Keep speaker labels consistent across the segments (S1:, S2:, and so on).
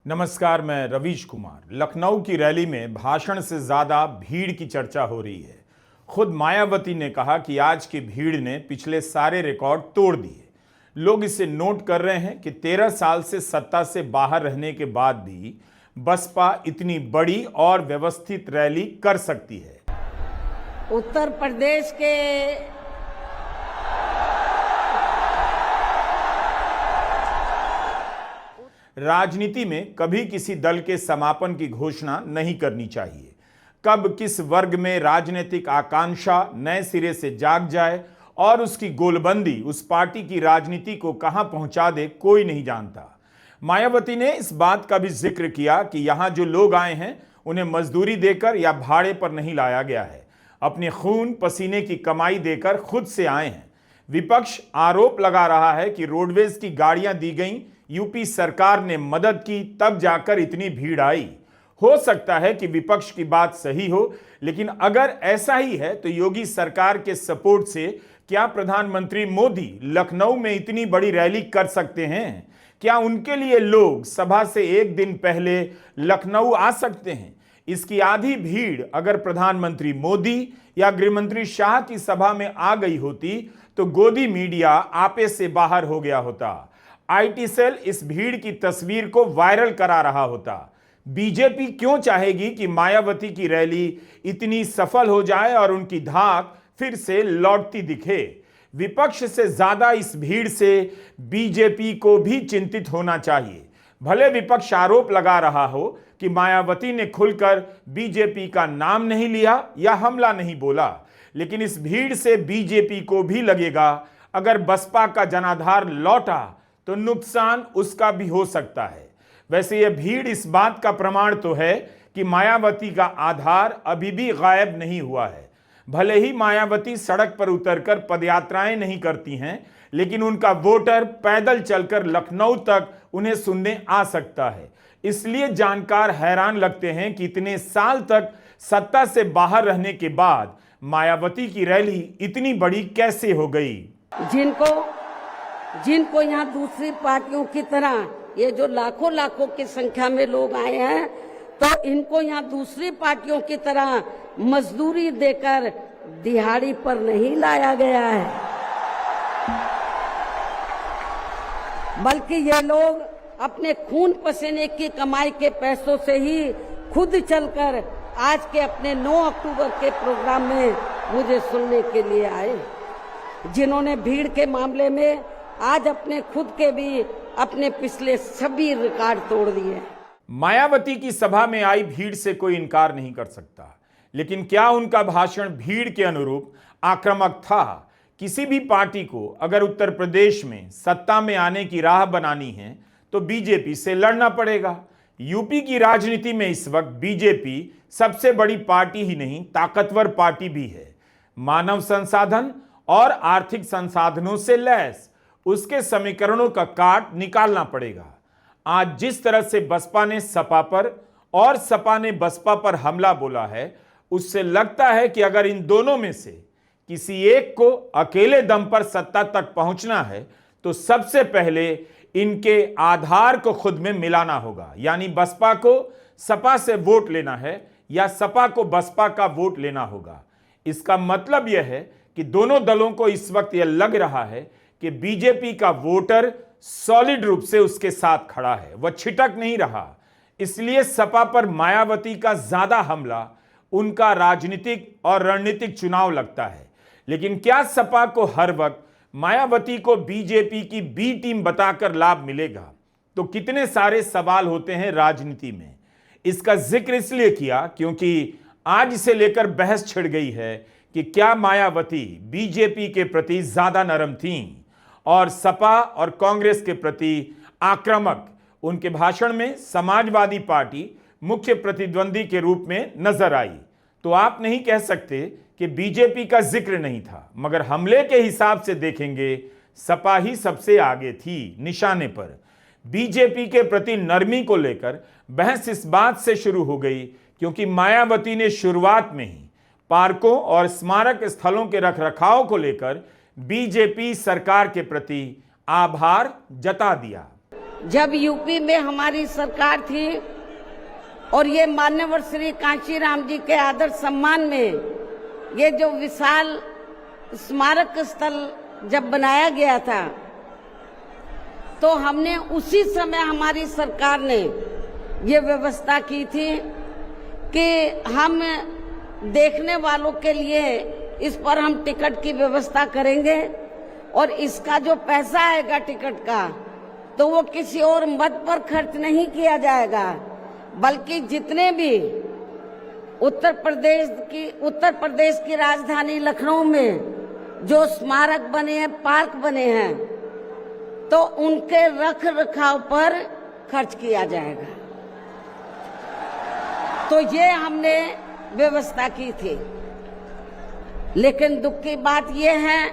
S1: नमस्कार, मैं रवीश कुमार। लखनऊ की रैली में भाषण से ज्यादा भीड़ की चर्चा हो रही है। खुद मायावती ने कहा कि आज की भीड़ ने पिछले सारे रिकॉर्ड तोड़ दिए। लोग इसे नोट कर रहे हैं कि 13 साल से सत्ता से बाहर रहने के बाद भी बसपा इतनी बड़ी और व्यवस्थित रैली कर सकती है।
S2: उत्तर प्रदेश के
S1: राजनीति में कभी किसी दल के समापन की घोषणा नहीं करनी चाहिए। कब किस वर्ग में राजनीतिक आकांक्षा नए सिरे से जाग जाए और उसकी गोलबंदी उस पार्टी की राजनीति को कहां पहुंचा दे, कोई नहीं जानता। मायावती ने इस बात का भी जिक्र किया कि यहां जो लोग आए हैं उन्हें मजदूरी देकर या भाड़े पर नहीं लाया गया है, अपने खून पसीने की कमाई देकर खुद से आए हैं। विपक्ष आरोप लगा रहा है कि रोडवेज की गाड़ियां दी गई, यूपी सरकार ने मदद की, तब जाकर इतनी भीड़ आई। हो सकता है कि विपक्ष की बात सही हो, लेकिन अगर ऐसा ही है तो योगी सरकार के सपोर्ट से क्या प्रधानमंत्री मोदी लखनऊ में इतनी बड़ी रैली कर सकते हैं? क्या उनके लिए लोग सभा से एक दिन पहले लखनऊ आ सकते हैं? इसकी आधी भीड़ अगर प्रधानमंत्री मोदी या गृहमंत्री शाह की सभा में आ गई होती तो गोदी मीडिया आपे से बाहर हो गया होता। आईटी सेल इस भीड़ की तस्वीर को वायरल करा रहा होता। बीजेपी क्यों चाहेगी कि मायावती की रैली इतनी सफल हो जाए और उनकी धाक फिर से लौटती दिखे? विपक्ष से ज्यादा इस भीड़ से बीजेपी को भी चिंतित होना चाहिए। भले विपक्ष आरोप लगा रहा हो कि मायावती ने खुलकर बीजेपी का नाम नहीं लिया या हमला नहीं बोला, लेकिन इस भीड़ से बीजेपी को भी लगेगा अगर बसपा का जनाधार लौटा तो नुकसान उसका भी हो सकता है। वैसे यह भीड़ इस बात का प्रमाण तो है कि मायावती का आधार अभी भी गायब नहीं हुआ है। भले ही मायावती सड़क पर उतरकर पदयात्राएं नहीं करती हैं, लेकिन उनका वोटर पैदल चलकर लखनऊ तक उन्हें सुनने आ सकता है। इसलिए जानकार हैरान लगते हैं कि इतने साल तक सत्ता से बाहर रहने के बाद मायावती की रैली इतनी बड़ी कैसे हो गई।
S2: जिनको यहाँ दूसरी पार्टियों की तरह ये जो लाखों की संख्या में लोग आए हैं, तो इनको यहाँ दूसरी पार्टियों की तरह मजदूरी देकर दिहाड़ी पर नहीं लाया गया है, बल्कि ये लोग अपने खून पसीने की कमाई के पैसों से ही खुद चलकर आज के अपने 9 अक्टूबर के प्रोग्राम में मुझे सुनने के लिए आए, जिन्होंने भीड़ के मामले में आज अपने खुद के भी अपने पिछले सभी रिकॉर्ड तोड़ दिए।
S1: मायावती की सभा में आई भीड़ से कोई इनकार नहीं कर सकता, लेकिन क्या उनका भाषण भीड़ के अनुरूप आक्रामक था? किसी भी पार्टी को अगर उत्तर प्रदेश में सत्ता में आने की राह बनानी है तो बीजेपी से लड़ना पड़ेगा। यूपी की राजनीति में इस वक्त बीजेपी सबसे बड़ी पार्टी ही नहीं, ताकतवर पार्टी भी है। मानव संसाधन और आर्थिक संसाधनों से लैस उसके समीकरणों का काट निकालना पड़ेगा। आज जिस तरह से बसपा ने सपा पर और सपा ने बसपा पर हमला बोला है, उससे लगता है कि अगर इन दोनों में से किसी एक को अकेले दम पर सत्ता तक पहुंचना है तो सबसे पहले इनके आधार को खुद में मिलाना होगा। यानी बसपा को सपा से वोट लेना है या सपा को बसपा का वोट लेना होगा। इसका मतलब यह है कि दोनों दलों को इस वक्त यह लग रहा है कि बीजेपी का वोटर सॉलिड रूप से उसके साथ खड़ा है, वह छिटक नहीं रहा। इसलिए सपा पर मायावती का ज्यादा हमला उनका राजनीतिक और रणनीतिक चुनाव लगता है। लेकिन क्या सपा को हर वक्त मायावती को बीजेपी की बी टीम बताकर लाभ मिलेगा? तो कितने सारे सवाल होते हैं राजनीति में। इसका जिक्र इसलिए किया क्योंकि आज इसे लेकर बहस छिड़ गई है कि क्या मायावती बीजेपी के प्रति ज्यादा नरम थीं और सपा और कांग्रेस के प्रति आक्रामक। उनके भाषण में समाजवादी पार्टी मुख्य प्रतिद्वंदी के रूप में नजर आई, तो आप नहीं कह सकते कि बीजेपी का जिक्र नहीं था। मगर हमले के हिसाब से देखेंगे सपा ही सबसे आगे थी निशाने पर। बीजेपी के प्रति नरमी को लेकर बहस इस बात से शुरू हो गई क्योंकि मायावती ने शुरुआत में ही पार्कों और स्मारक स्थलों के रखरखाव को लेकर बीजेपी सरकार के प्रति आभार जता दिया।
S2: जब यूपी में हमारी सरकार थी और ये मान्यवर श्री कांशीराम जी के आदर सम्मान में ये जो विशाल स्मारक स्थल जब बनाया गया था, तो हमने उसी समय हमारी सरकार ने ये व्यवस्था की थी कि हम देखने वालों के लिए इस पर हम टिकट की व्यवस्था करेंगे और इसका जो पैसा आएगा टिकट का, तो वो किसी और मद पर खर्च नहीं किया जाएगा, बल्कि जितने भी उत्तर प्रदेश की राजधानी लखनऊ में जो स्मारक बने हैं, पार्क बने हैं, तो उनके रख रखाव पर खर्च किया जाएगा। तो ये हमने व्यवस्था की थी। लेकिन दुख की बात यह है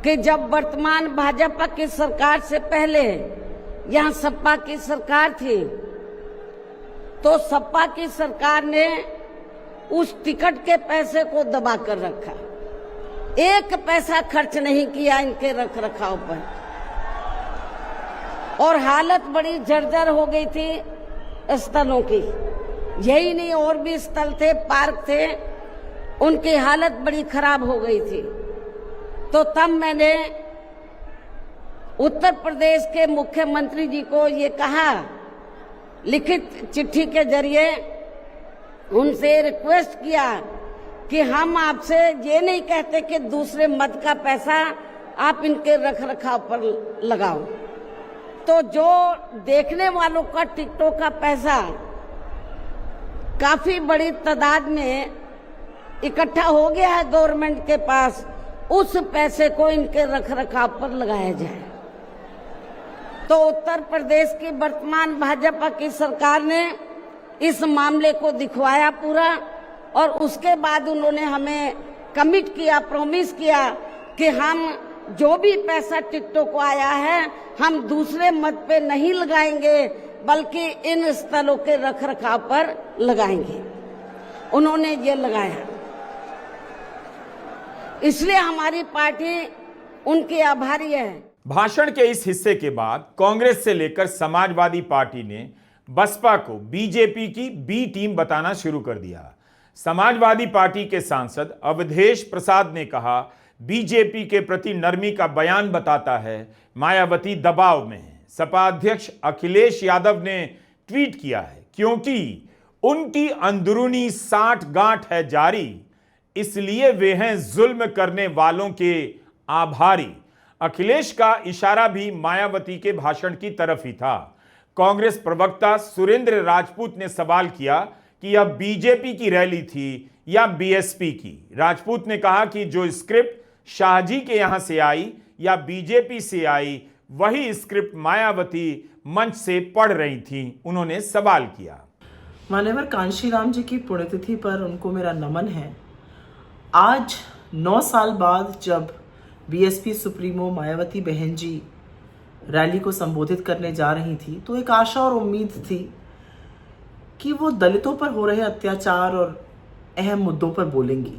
S2: कि जब वर्तमान भाजपा की सरकार से पहले यहाँ सपा की सरकार थी, तो सपा की सरकार ने उस टिकट के पैसे को दबा कर रखा, एक पैसा खर्च नहीं किया इनके रख रखाव पर, और हालत बड़ी जर्जर हो गई थी स्थलों की। यही नहीं, और भी स्थल थे, पार्क थे, उनकी हालत बड़ी खराब हो गई थी। तो तब मैंने उत्तर प्रदेश के मुख्यमंत्री जी को ये कहा, लिखित चिट्ठी के जरिए उनसे रिक्वेस्ट किया कि हम आपसे ये नहीं कहते कि दूसरे मद का पैसा आप इनके रख रखाव पर लगाओ, तो जो देखने वालों का टिकटों का पैसा काफी बड़ी तादाद में इकट्ठा हो गया है गवर्नमेंट के पास, उस पैसे को इनके रख रखाव पर लगाया जाए। तो उत्तर प्रदेश की वर्तमान भाजपा की सरकार ने इस मामले को दिखवाया पूरा, और उसके बाद उन्होंने हमें कमिट किया, प्रॉमिस किया कि हम जो भी पैसा टिकटों को आया है हम दूसरे मद पे नहीं लगाएंगे, बल्कि इन स्थलों के रख रखाव पर लगाएंगे। उन्होंने ये लगाया, इसलिए हमारी पार्टी उनकी आभारी है।
S1: भाषण के इस हिस्से के बाद कांग्रेस से लेकर समाजवादी पार्टी ने बसपा को बीजेपी की बी टीम बताना शुरू कर दिया। समाजवादी पार्टी के सांसद अवधेश प्रसाद ने कहा, बीजेपी के प्रति नरमी का बयान बताता है मायावती दबाव में है। सपा अध्यक्ष अखिलेश यादव ने ट्वीट किया है, क्योंकि उनकी अंदरूनी साठ गांठ है जारी, इसलिए वे हैं जुल्म करने वालों के आभारी। अखिलेश का इशारा भी मायावती के भाषण की तरफ ही था। कांग्रेस प्रवक्ता सुरेंद्र राजपूत ने सवाल किया कि यह बीजेपी की रैली थी या बीएसपी की। राजपूत ने कहा कि जो स्क्रिप्ट शाहजी के यहां से आई या बीजेपी से आई, वही स्क्रिप्ट मायावती मंच से पढ़ रही थी। उन्होंने सवाल किया,
S3: मान्यवर कांशीराम जी की पुण्यतिथि पर उनको मेरा नमन है। आज 9 साल बाद जब बीएसपी सुप्रीमो मायावती बहन जी रैली को संबोधित करने जा रही थी, तो एक आशा और उम्मीद थी कि वो दलितों पर हो रहे अत्याचार और अहम मुद्दों पर बोलेंगी।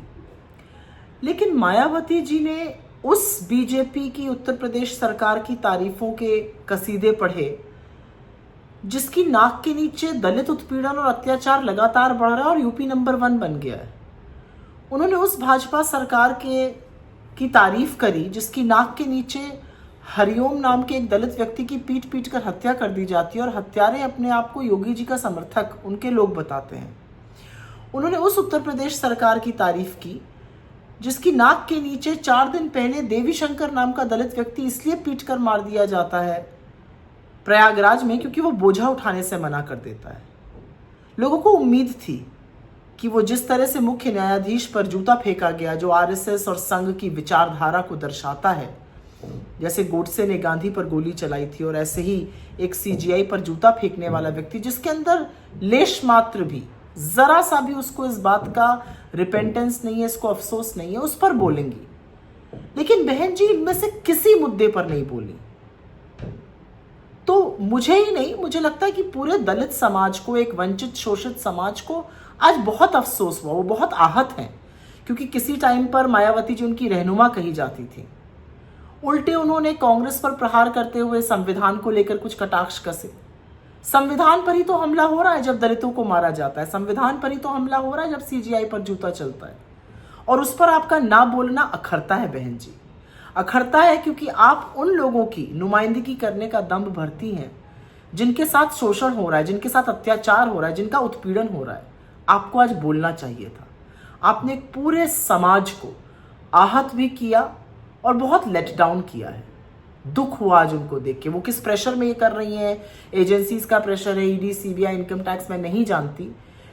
S3: लेकिन मायावती जी ने उस बीजेपी की उत्तर प्रदेश सरकार की तारीफों के कसीदे पढ़े जिसकी नाक के नीचे दलित उत्पीड़न और अत्याचार लगातार बढ़ रहा है और यूपी नंबर 1 बन गया है। उन्होंने उस भाजपा सरकार की तारीफ करी जिसकी नाक के नीचे हरिओम नाम के एक दलित व्यक्ति की पीट पीट कर हत्या कर दी जाती है और हत्यारे अपने आप को योगी जी का समर्थक उनके लोग बताते हैं। उन्होंने उस उत्तर प्रदेश सरकार की तारीफ की जिसकी नाक के नीचे 4 दिन पहले देवी शंकर नाम का दलित व्यक्ति इसलिए पीट कर मार दिया जाता है प्रयागराज में क्योंकि वो बोझा उठाने से मना कर देता है। लोगों को उम्मीद थी कि वो जिस तरह से मुख्य न्यायाधीश पर जूता फेंका गया जो आरएसएस और संघ की विचारधारा को दर्शाता है, जैसे गोडसे ने गांधी पर गोली चलाई थी, और ऐसे ही एक सीजीआई पर जूता फेंकने वाला व्यक्ति जिसके अंदर लेश मात्र भी, जरा सा भी उसको इस बात का रिपेंटेंस नहीं है, इसको अफसोस नहीं है, उस पर बोलेंगी। लेकिन बहन जी इनमें से किसी मुद्दे पर नहीं बोली। तो मुझे ही नहीं, मुझे लगता है कि पूरे दलित समाज को, एक वंचित शोषित समाज को आज बहुत अफसोस हुआ। वो बहुत आहत हैं क्योंकि किसी टाइम पर मायावती जी उनकी रहनुमा कही जाती थी उल्टे उन्होंने कांग्रेस पर प्रहार करते हुए संविधान को लेकर कुछ कटाक्ष कसे। संविधान पर ही तो हमला हो रहा है जब दलितों को मारा जाता है, संविधान पर ही तो हमला हो रहा है जब सीजीआई पर जूता चलता है, और उस पर आपका ना बोलना अखरता है बहन जी, अखरता है, क्योंकि आप उन लोगों की नुमाइंदगी करने का दम्भ भरती हैं जिनके साथ शोषण हो रहा है, जिनके साथ अत्याचार हो रहा है, जिनका उत्पीड़न हो रहा है। आपको आज बोलना चाहिए था। आपने पूरे समाज को आहत भी किया और बहुत लेट डाउन किया है। दुख हुआ आज उनको देख के। वो किस प्रेशर में ये कर रही हैं, एजेंसीज का प्रेशर है, ईडी, सीबीआई, इनकम टैक्स, मैं नहीं जानती,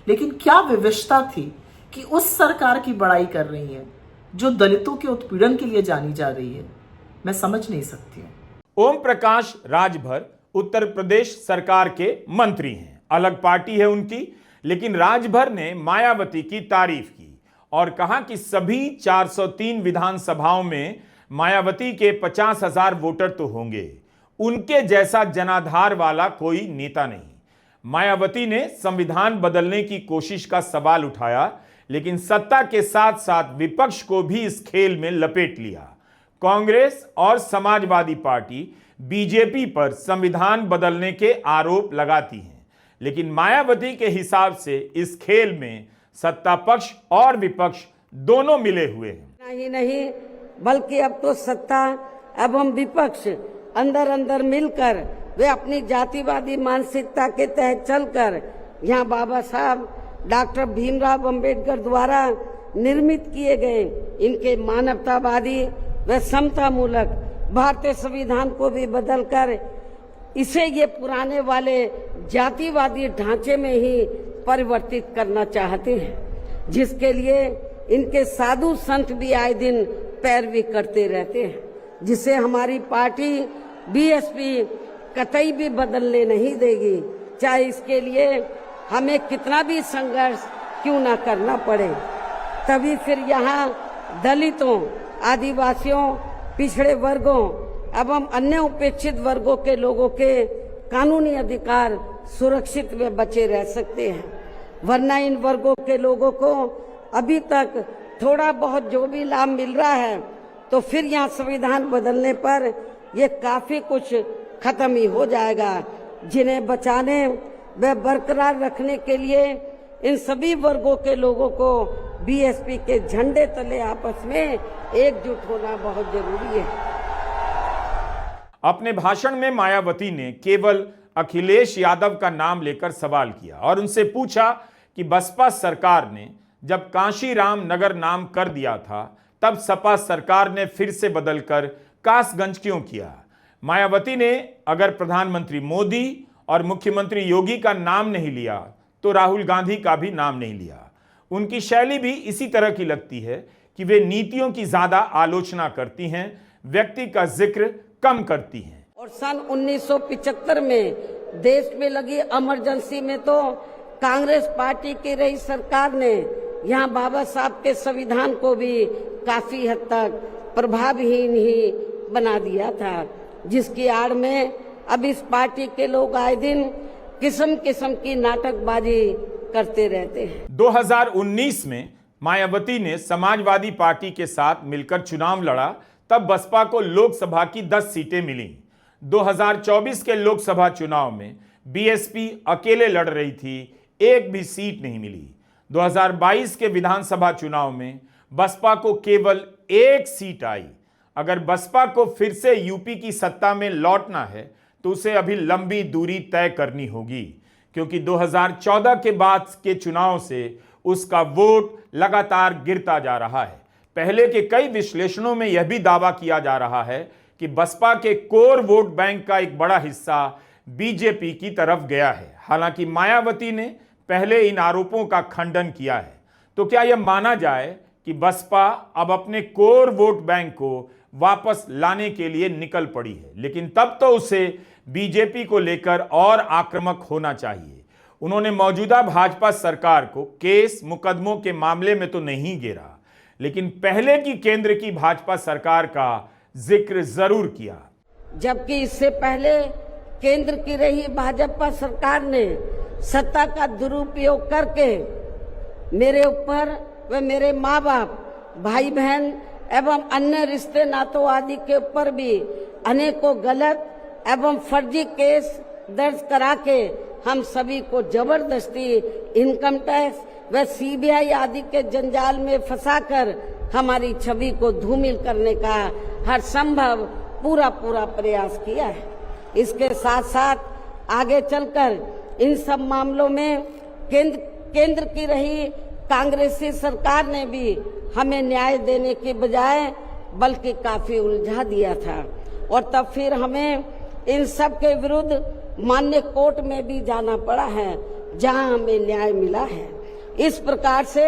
S3: लेकिन क्या विवशता थी कि उस सरकार की बड़ाई कर रही हैं जो दलितों के उत्पीड़न के लिए जानी जा रही है। मैं समझ नहीं सकती हूं।
S1: ओम प्रकाश राजभर उत्तर प्रदेश सरकार के मंत्री हैं, अलग पार्टी है उनकी, लेकिन राजभर ने मायावती की तारीफ की और कहा कि सभी 403 विधानसभाओं में मायावती के 50,000 वोटर तो होंगे, उनके जैसा जनाधार वाला कोई नेता नहीं। मायावती ने संविधान बदलने की कोशिश का सवाल उठाया, लेकिन सत्ता के साथ साथ विपक्ष को भी इस खेल में लपेट लिया। कांग्रेस और समाजवादी पार्टी बीजेपी पर संविधान बदलने के आरोप लगाती हैं, लेकिन मायावती के हिसाब से इस खेल में सत्ता पक्ष और विपक्ष दोनों मिले हुए हैं।
S2: नहीं बल्कि अब तो सत्ता एवं विपक्ष अंदर अंदर मिलकर वे अपनी जातिवादी मानसिकता के तहत चलकर यहाँ बाबा साहब डॉक्टर भीमराव अंबेडकर द्वारा निर्मित किए गए इनके मानवतावादी व समतामूलक भारतीय संविधान को भी बदलकर इसे ये पुराने वाले जातिवादी ढांचे में ही परिवर्तित करना चाहते हैं, जिसके लिए इनके साधु संत भी आए दिन पैरवी करते रहते हैं, जिसे हमारी पार्टी बीएसपी कतई भी बदलने नहीं देगी, चाहे इसके लिए हमें कितना भी संघर्ष क्यों ना करना पड़े। तभी फिर यहाँ दलितों, आदिवासियों, पिछड़े वर्गों एवं अन्य उपेक्षित वर्गों के लोगों के कानूनी अधिकार सुरक्षित व बचे रह सकते हैं, वरना इन वर्गों के लोगों को अभी तक थोड़ा बहुत जो भी लाभ मिल रहा है, तो फिर यहाँ संविधान बदलने पर ये काफी कुछ खत्म ही हो जाएगा। जिन्हें बचाने व बरकरार रखने के लिए इन सभी वर्गों के लोगों को बीएसपी के झंडे तले आपस में एकजुट होना बहुत जरूरी है।
S1: अपने भाषण में मायावती ने केवल अखिलेश यादव का नाम लेकर सवाल किया और उनसे पूछा कि बसपा सरकार ने जब कांशीराम नगर नाम कर दिया था, तब सपा सरकार ने फिर से बदलकर कासगंज क्यों किया। मायावती ने अगर प्रधानमंत्री मोदी और मुख्यमंत्री योगी का नाम नहीं लिया तो राहुल गांधी का भी नाम नहीं लिया। उनकी शैली भी इसी तरह की लगती है कि वे नीतियों की ज्यादा आलोचना करती हैं, व्यक्ति का जिक्र कम करती हैं।
S2: और सन 1975 में देश में लगी इमरजेंसी में तो कांग्रेस पार्टी की रही सरकार ने यहाँ बाबा साहब के संविधान को भी काफी हद तक प्रभावहीन ही बना दिया था, जिसकी आड़ में अब इस पार्टी के लोग आए दिन किस्म किस्म की नाटकबाजी करते रहते हैं।
S1: 2019 में मायावती ने समाजवादी पार्टी के साथ मिलकर चुनाव लड़ा, तब बसपा को लोकसभा की 10 सीटें मिली। 2024 के लोकसभा चुनाव में बीएसपी अकेले लड़ रही थी, एक भी सीट नहीं मिली। 2022 के विधानसभा चुनाव में बसपा को केवल 1 सीट आई। अगर बसपा को फिर से यूपी की सत्ता में लौटना है तो उसे अभी लंबी दूरी तय करनी होगी, क्योंकि 2014 के बाद के चुनाव से उसका वोट लगातार गिरता जा रहा है। पहले के कई विश्लेषणों में यह भी दावा किया जा रहा है कि बसपा के कोर वोट बैंक का एक बड़ा हिस्सा बीजेपी की तरफ गया है। हालांकि मायावती ने पहले इन आरोपों का खंडन किया है। तो क्या यह माना जाए कि बसपा अब अपने कोर वोट बैंक को वापस लाने के लिए निकल पड़ी है, लेकिन तब तो उसे बीजेपी को लेकर और आक्रामक होना चाहिए। उन्होंने मौजूदा भाजपा सरकार को केस मुकदमों के मामले में तो नहीं घेरा, लेकिन पहले की केंद्र की भाजपा सरकार का जिक्र जरूर किया।
S2: जबकि इससे पहले केंद्र की रही भाजपा सरकार ने सत्ता का दुरुपयोग करके मेरे ऊपर व मेरे माँ बाप, भाई बहन एवं अन्य रिश्ते नातों आदि के ऊपर भी अनेकों गलत एवं फर्जी केस दर्ज करा के हम सभी को जबरदस्ती इनकम टैक्स व सीबीआई आदि के जंजाल में फंसाकर हमारी छवि को धूमिल करने का हर संभव पूरा प्रयास किया है। इसके साथ साथ आगे चलकर इन सब मामलों में केंद्र की रही कांग्रेसी सरकार ने भी हमें न्याय देने के बजाय बल्कि काफी उलझा दिया था और तब फिर हमें इन सब के विरुद्ध माननीय कोर्ट में भी जाना पड़ा है, जहां हमें न्याय मिला है। इस प्रकार से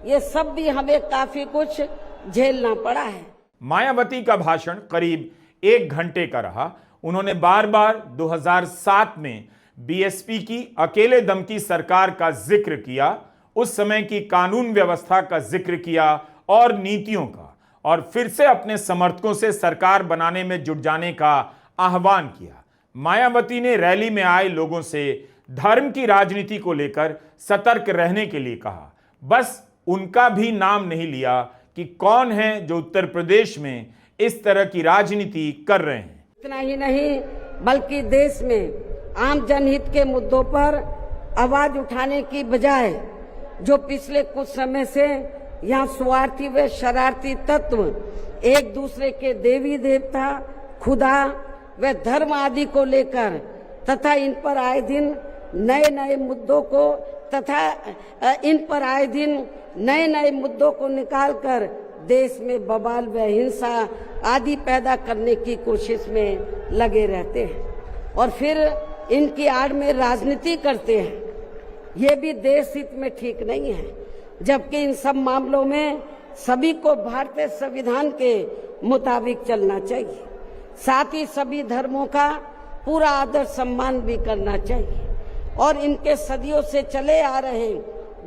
S2: ये सब भी हमें काफी कुछ झेलना पड़ा है।
S1: मायावती का भाषण करीब 1 घंटे का रहा। उन्होंने बार बार 2007 में बीएसपी की अकेले दम की सरकार का जिक्र किया, उस समय की कानून व्यवस्था का जिक्र किया और नीतियों का, और फिर से अपने समर्थकों से सरकार बनाने में जुट जाने का आह्वान किया। मायावती ने रैली में आए लोगों से धर्म की राजनीति को लेकर सतर्क रहने के लिए कहा। बस उनका भी नाम नहीं लिया कि कौन है जो उत्तर प्रदेश में इस तरह की राजनीति कर रहे हैं।
S2: इतना ही नहीं बल्कि देश में आम जनहित के मुद्दों पर आवाज उठाने की बजाय जो पिछले कुछ समय से यहाँ स्वार्थी व शरारती तत्व एक दूसरे के देवी देवता, खुदा व धर्म आदि को लेकर तथा इन पर आए दिन नए मुद्दों को निकालकर देश में बवाल व हिंसा आदि पैदा करने की कोशिश में लगे रहते हैं और फिर इनकी आड़ में राजनीति करते हैं। ये भी देश हित में ठीक नहीं है, जबकि इन सब मामलों में सभी को भारतीय संविधान के मुताबिक चलना चाहिए। साथ ही सभी धर्मों का पूरा आदर सम्मान भी करना चाहिए और इनके सदियों से चले आ रहे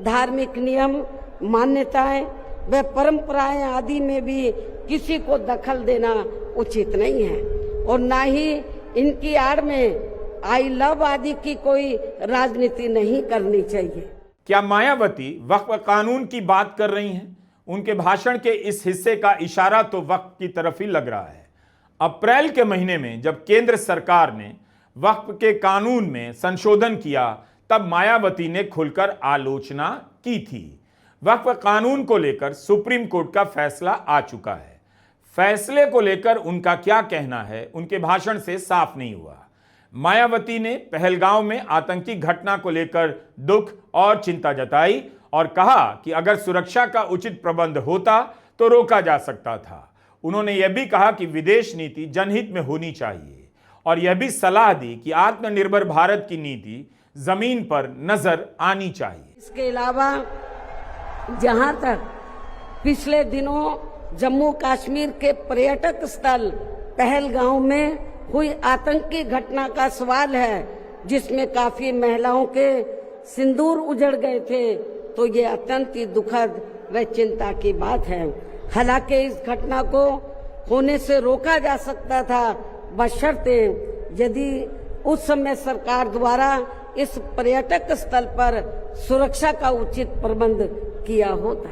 S2: धार्मिक नियम, मान्यताएं व परंपराएं आदि में भी किसी को दखल देना उचित नहीं है और ना ही इनकी आड़ में आई लव आदि की कोई राजनीति नहीं करनी चाहिए।
S1: क्या मायावती वक्फ कानून की बात कर रही हैं? उनके भाषण के इस हिस्से का इशारा तो वक्फ की तरफ ही लग रहा है। अप्रैल के महीने में जब केंद्र सरकार ने वक्फ के कानून में संशोधन किया, तब मायावती ने खुलकर आलोचना की थी। वक्फ कानून को लेकर सुप्रीम कोर्ट का फैसला आ चुका है। फैसले को लेकर उनका क्या कहना है, उनके भाषण से साफ नहीं हुआ। मायावती ने पहलगांव में आतंकी घटना को लेकर दुख और चिंता जताई और कहा कि अगर सुरक्षा का उचित प्रबंध होता तो रोका जा सकता था। उन्होंने यह भी कहा कि विदेश नीति जनहित में होनी चाहिए और यह भी सलाह दी कि आत्मनिर्भर भारत की नीति जमीन पर नजर आनी चाहिए।
S2: इसके अलावा जहां तक पिछले दिनों जम्मू कश्मीर के पर्यटक स्थल पहलगांव में हुई आतंकी घटना का सवाल है, जिसमें काफी महिलाओं के सिंदूर उजड़ गए थे, तो ये अत्यंत ही दुखद व चिंता की बात है। हालांकि इस घटना को होने से रोका जा सकता था, बशर्ते यदि उस समय सरकार द्वारा इस पर्यटक स्थल पर सुरक्षा का उचित प्रबंध किया होता,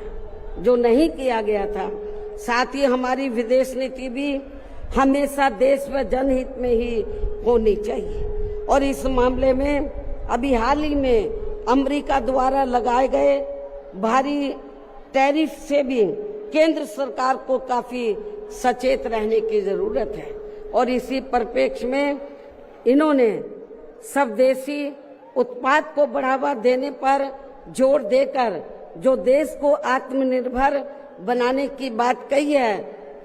S2: जो नहीं किया गया था। साथ ही हमारी विदेश नीति भी हमेशा देश व जनहित में ही होनी चाहिए और इस मामले में अभी हाल ही में अमेरिका द्वारा लगाए गए भारी टैरिफ से भी केंद्र सरकार को काफी सचेत रहने की जरूरत है और इसी परिप्रेक्ष्य में इन्होंने स्वदेशी उत्पाद को बढ़ावा देने पर जोर देकर जो देश को आत्मनिर्भर बनाने की बात कही है,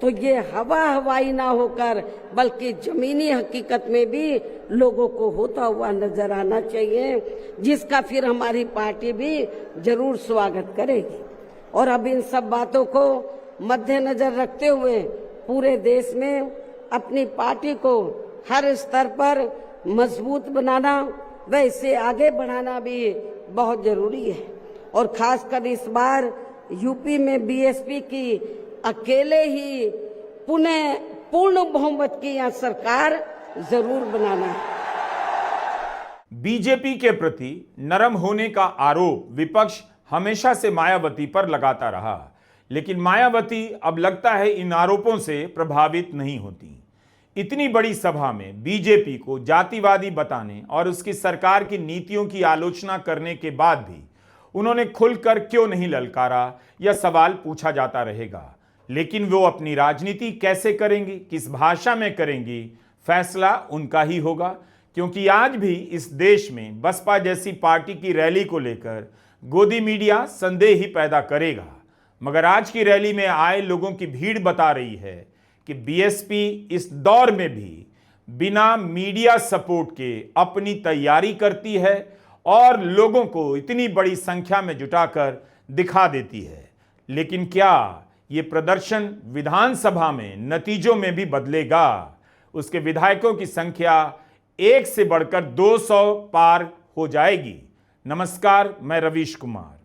S2: तो ये हवाई ना होकर बल्कि जमीनी हकीकत में भी लोगों को होता हुआ नजर आना चाहिए, जिसका फिर हमारी पार्टी भी जरूर स्वागत करेगी। और अब इन सब बातों को मद्देनजर रखते हुए पूरे देश में अपनी पार्टी को हर स्तर पर मजबूत बनाना व इसे आगे बढ़ाना भी बहुत जरूरी है और खासकर इस बार यूपी में बीएसपी की अकेले ही पूर्ण बहुमत की यह सरकार जरूर बनाना है।
S1: बीजेपी के प्रति नरम होने का आरोप विपक्ष हमेशा से मायावती पर लगाता रहा। लेकिन मायावती अब लगता है इन आरोपों से प्रभावित नहीं होती। इतनी बड़ी सभा में बीजेपी को जातिवादी बताने और उसकी सरकार की नीतियों की आलोचना करने के बाद भी उन्होंने खुलकर क्यों नहीं ललकारा, यह सवाल पूछा जाता रहेगा। लेकिन वो अपनी राजनीति कैसे करेंगी, किस भाषा में करेंगी, फैसला उनका ही होगा। क्योंकि आज भी इस देश में बसपा जैसी पार्टी की रैली को लेकर गोदी मीडिया संदेह ही पैदा करेगा। मगर आज की रैली में आए लोगों की भीड़ बता रही है कि बीएसपी इस दौर में भी बिना मीडिया सपोर्ट के अपनी तैयारी करती है और लोगों को इतनी बड़ी संख्या में जुटाकर दिखा देती है। लेकिन क्या ये प्रदर्शन विधानसभा में नतीजों में भी बदलेगा? उसके विधायकों की संख्या 1 से बढ़कर 200 पार हो जाएगी। नमस्कार, मैं रवीश कुमार।